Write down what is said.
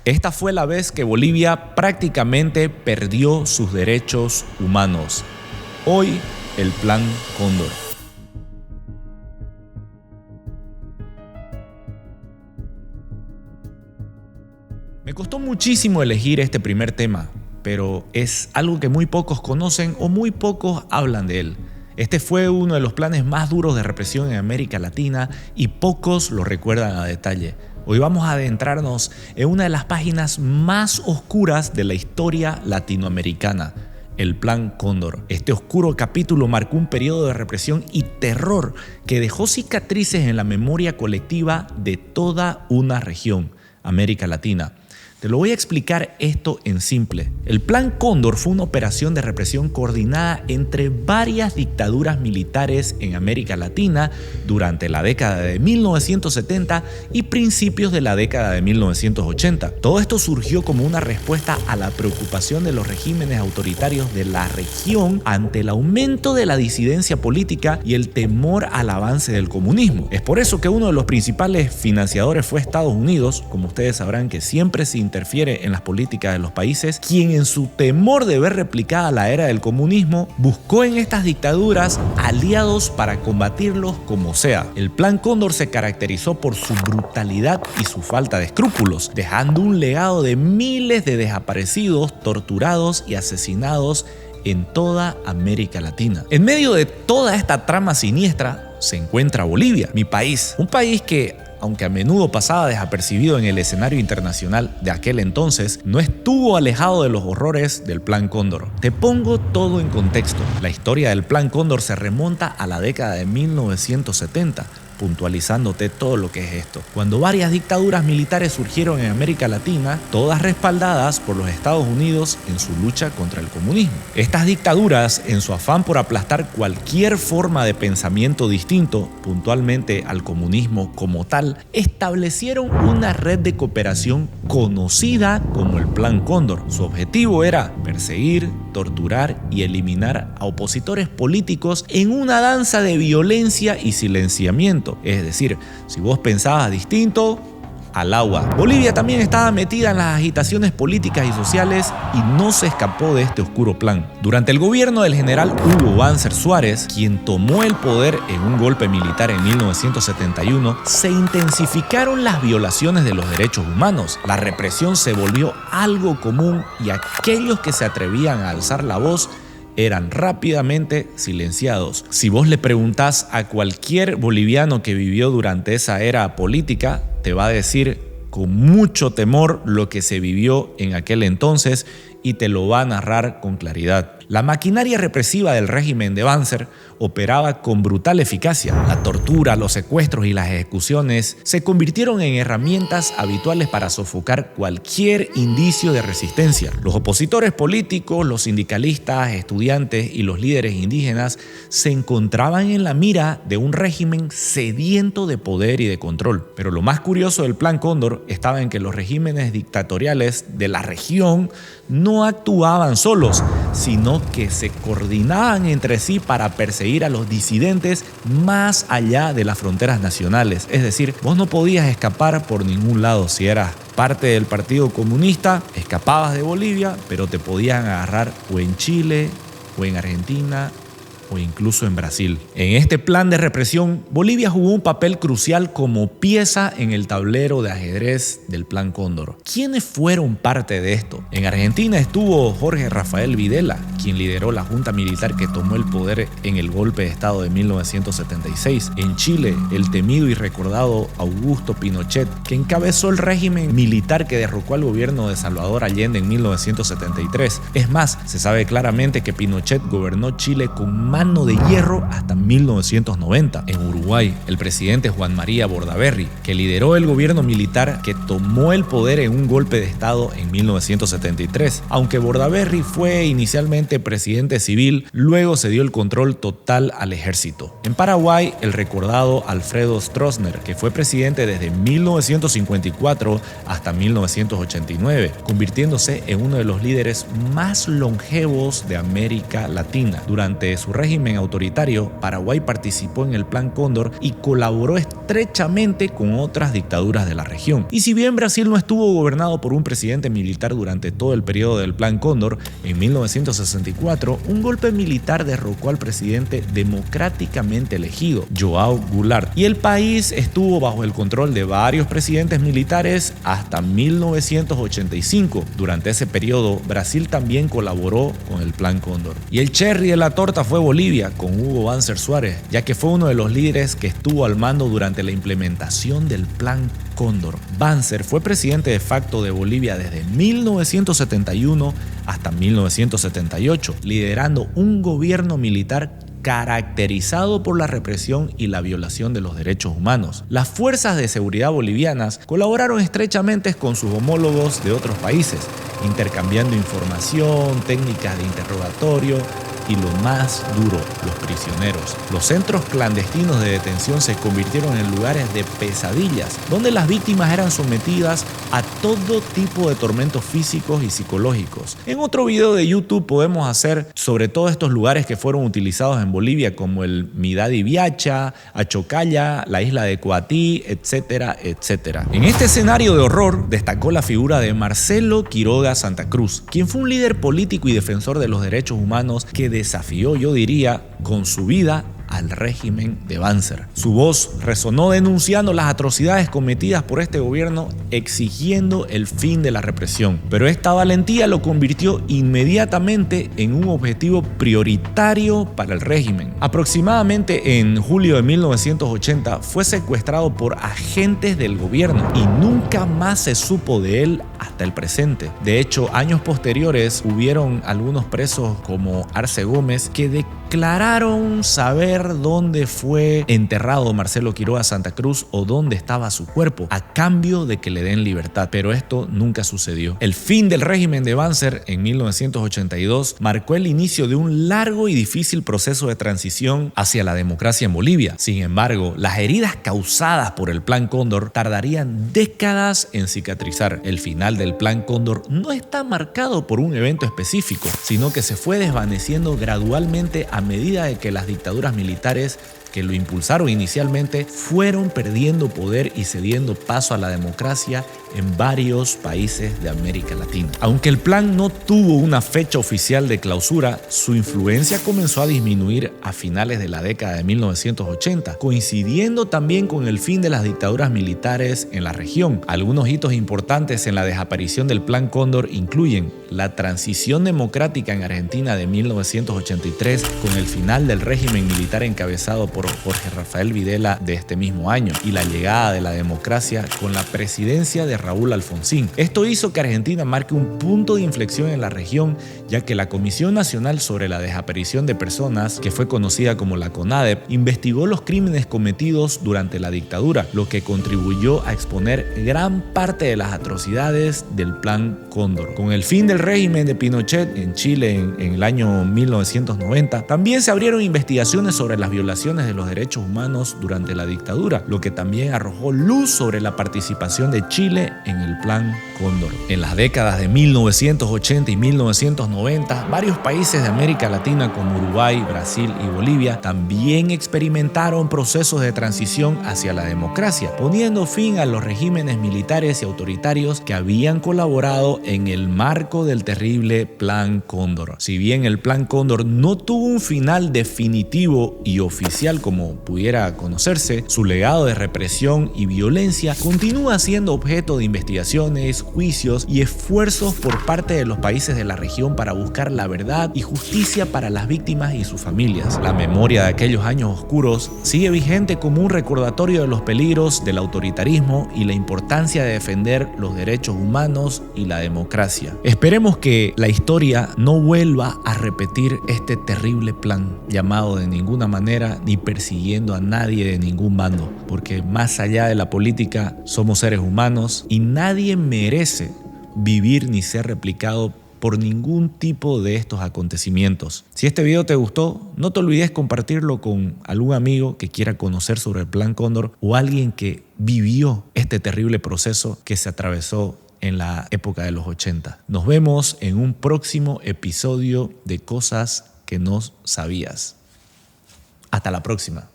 Esta fue la vez que Bolivia prácticamente perdió sus derechos humanos. Hoy, el Plan Cóndor. Me costó muchísimo elegir este primer tema, pero es algo que muy pocos conocen o muy pocos hablan de él. Este fue uno de los planes más duros de represión en América Latina y pocos lo recuerdan a detalle. Hoy vamos a adentrarnos en una de las páginas más oscuras de la historia latinoamericana, el Plan Cóndor. Este oscuro capítulo marcó un periodo de represión y terror que dejó cicatrices en la memoria colectiva de toda una región, América Latina. Te lo voy a explicar esto en simple. El Plan Cóndor fue una operación de represión coordinada entre varias dictaduras militares en América Latina durante la década de 1970 y principios de la década de 1980. Todo esto surgió como una respuesta a la preocupación de los regímenes autoritarios de la región ante el aumento de la disidencia política y el temor al avance del comunismo. Es por eso que uno de los principales financiadores fue Estados Unidos, como ustedes sabrán que siempre se interfiere en las políticas de los países, quien en su temor de ver replicada la era del comunismo, buscó en estas dictaduras aliados para combatirlos como sea. El Plan Cóndor se caracterizó por su brutalidad y su falta de escrúpulos, dejando un legado de miles de desaparecidos, torturados y asesinados en toda América Latina. En medio de toda esta trama siniestra se encuentra Bolivia, mi país, un país que, aunque a menudo pasaba desapercibido en el escenario internacional de aquel entonces, no estuvo alejado de los horrores del Plan Cóndor. Te pongo todo en contexto. La historia del Plan Cóndor se remonta a la década de 1970, puntualizándote todo lo que es esto. Cuando varias dictaduras militares surgieron en América Latina, todas respaldadas por los Estados Unidos en su lucha contra el comunismo. Estas dictaduras, en su afán por aplastar cualquier forma de pensamiento distinto, puntualmente al comunismo como tal, establecieron una red de cooperación conocida como el Plan Cóndor. Su objetivo era perseguir, torturar y eliminar a opositores políticos en una danza de violencia y silenciamiento. Es decir, si vos pensabas distinto, al agua. Bolivia también estaba metida en las agitaciones políticas y sociales y no se escapó de este oscuro plan. Durante el gobierno del general Hugo Banzer Suárez, quien tomó el poder en un golpe militar en 1971, se intensificaron las violaciones de los derechos humanos. La represión se volvió algo común y aquellos que se atrevían a alzar la voz eran rápidamente silenciados. Si vos le preguntás a cualquier boliviano que vivió durante esa era política, te va a decir con mucho temor lo que se vivió en aquel entonces y te lo va a narrar con claridad. La maquinaria represiva del régimen de Banzer operaba con brutal eficacia. La tortura, los secuestros y las ejecuciones se convirtieron en herramientas habituales para sofocar cualquier indicio de resistencia. Los opositores políticos, los sindicalistas, estudiantes y los líderes indígenas se encontraban en la mira de un régimen sediento de poder y de control. Pero lo más curioso del Plan Cóndor estaba en que los regímenes dictatoriales de la región no actuaban solos, sino que se coordinaban entre sí para perseguir a los disidentes más allá de las fronteras nacionales. Es decir, vos no podías escapar por ningún lado. Si eras parte del Partido Comunista, escapabas de Bolivia, pero te podían agarrar o en Chile, o en Argentina, o incluso en Brasil. En este plan de represión, Bolivia jugó un papel crucial como pieza en el tablero de ajedrez del Plan Cóndor. ¿Quiénes fueron parte de esto? En Argentina estuvo Jorge Rafael Videla, quien lideró la junta militar que tomó el poder en el golpe de Estado de 1976. En Chile, el temido y recordado Augusto Pinochet, que encabezó el régimen militar que derrocó al gobierno de Salvador Allende en 1973. Es más, se sabe claramente que Pinochet gobernó Chile con mano de hierro hasta 1990. En Uruguay, el presidente Juan María Bordaberry, que lideró el gobierno militar que tomó el poder en un golpe de Estado en 1973. Aunque Bordaberry fue inicialmente presidente civil, luego se dio el control total al ejército. En Paraguay, el recordado Alfredo Stroessner, que fue presidente desde 1954 hasta 1989, convirtiéndose en uno de los líderes más longevos de América Latina. Durante su régimen régimen autoritario, Paraguay participó en el Plan Cóndor y colaboró estrechamente con otras dictaduras de la región. Y si bien Brasil no estuvo gobernado por un presidente militar durante todo el periodo del Plan Cóndor, en 1964 un golpe militar derrocó al presidente democráticamente elegido, João Goulart, y el país estuvo bajo el control de varios presidentes militares hasta 1985. Durante ese periodo, Brasil también colaboró con el Plan Cóndor. Y el cherry de la torta fue Bolivia, con Hugo Banzer Suárez, ya que fue uno de los líderes que estuvo al mando durante la implementación del Plan Cóndor. Banzer fue presidente de facto de Bolivia desde 1971 hasta 1978, liderando un gobierno militar caracterizado por la represión y la violación de los derechos humanos. Las fuerzas de seguridad bolivianas colaboraron estrechamente con sus homólogos de otros países, intercambiando información, técnicas de interrogatorio y lo más duro, los prisioneros. Los centros clandestinos de detención se convirtieron en lugares de pesadillas, donde las víctimas eran sometidas a todo tipo de tormentos físicos y psicológicos. En otro video de YouTube podemos hacer sobre todos estos lugares que fueron utilizados en Bolivia, como el Midadi Viacha, Achocalla, la isla de Coatí, etcétera, etcétera. En este escenario de horror destacó la figura de Marcelo Quiroga Santa Cruz, quien fue un líder político y defensor de los derechos humanos que desafió, yo diría, con su vida al régimen de Banzer. Su voz resonó denunciando las atrocidades cometidas por este gobierno, exigiendo el fin de la represión. Pero esta valentía lo convirtió inmediatamente en un objetivo prioritario para el régimen. Aproximadamente en julio de 1980 fue secuestrado por agentes del gobierno y nunca más se supo de él hasta el presente. De hecho, años posteriores hubieron algunos presos como Arce Gómez que declararon saber dónde fue enterrado Marcelo Quiroga Santa Cruz o dónde estaba su cuerpo, a cambio de que le den libertad, pero esto nunca sucedió. El fin del régimen de Banzer en 1982 marcó el inicio de un largo y difícil proceso de transición hacia la democracia en Bolivia. Sin embargo, las heridas causadas por el Plan Cóndor tardarían décadas en cicatrizar. El final del Plan Cóndor no está marcado por un evento específico, sino que se fue desvaneciendo gradualmente a medida de que las dictaduras militares que lo impulsaron inicialmente fueron perdiendo poder y cediendo paso a la democracia en varios países de América Latina. Aunque el plan no tuvo una fecha oficial de clausura, su influencia comenzó a disminuir a finales de la década de 1980, coincidiendo también con el fin de las dictaduras militares en la región. Algunos hitos importantes en la desaparición del Plan Cóndor incluyen la transición democrática en Argentina de 1983 con el final del régimen militar encabezado por Jorge Rafael Videla de este mismo año y la llegada de la democracia con la presidencia de Raúl Alfonsín. Esto hizo que Argentina marque un punto de inflexión en la región, ya que la Comisión Nacional sobre la Desaparición de Personas, que fue conocida como la CONADEP, investigó los crímenes cometidos durante la dictadura, lo que contribuyó a exponer gran parte de las atrocidades del Plan Cóndor. Con el fin del régimen de Pinochet en Chile en el año 1990, también se abrieron investigaciones sobre las violaciones de los derechos humanos durante la dictadura, lo que también arrojó luz sobre la participación de Chile en el Plan Cóndor. En las décadas de 1980 y 1990, varios países de América Latina como Uruguay, Brasil y Bolivia también experimentaron procesos de transición hacia la democracia, poniendo fin a los regímenes militares y autoritarios que habían colaborado en el marco del terrible Plan Cóndor. Si bien el Plan Cóndor no tuvo un final definitivo y oficial como pudiera conocerse, su legado de represión y violencia continúa siendo objeto de investigaciones, juicios y esfuerzos por parte de los países de la región para buscar la verdad y justicia para las víctimas y sus familias. La memoria de aquellos años oscuros sigue vigente como un recordatorio de los peligros del autoritarismo y la importancia de defender los derechos humanos y la democracia. Esperemos que la historia no vuelva a repetir este terrible plan, llamado de ninguna manera ni persiguiendo a nadie de ningún bando, porque más allá de la política somos seres humanos y nadie merece vivir ni ser replicado por ningún tipo de estos acontecimientos. Si este video te gustó, no te olvides compartirlo con algún amigo que quiera conocer sobre el Plan Cóndor o alguien que vivió este terrible proceso que se atravesó en la época de los 80. Nos vemos en un próximo episodio de Cosas que no sabías. Hasta la próxima.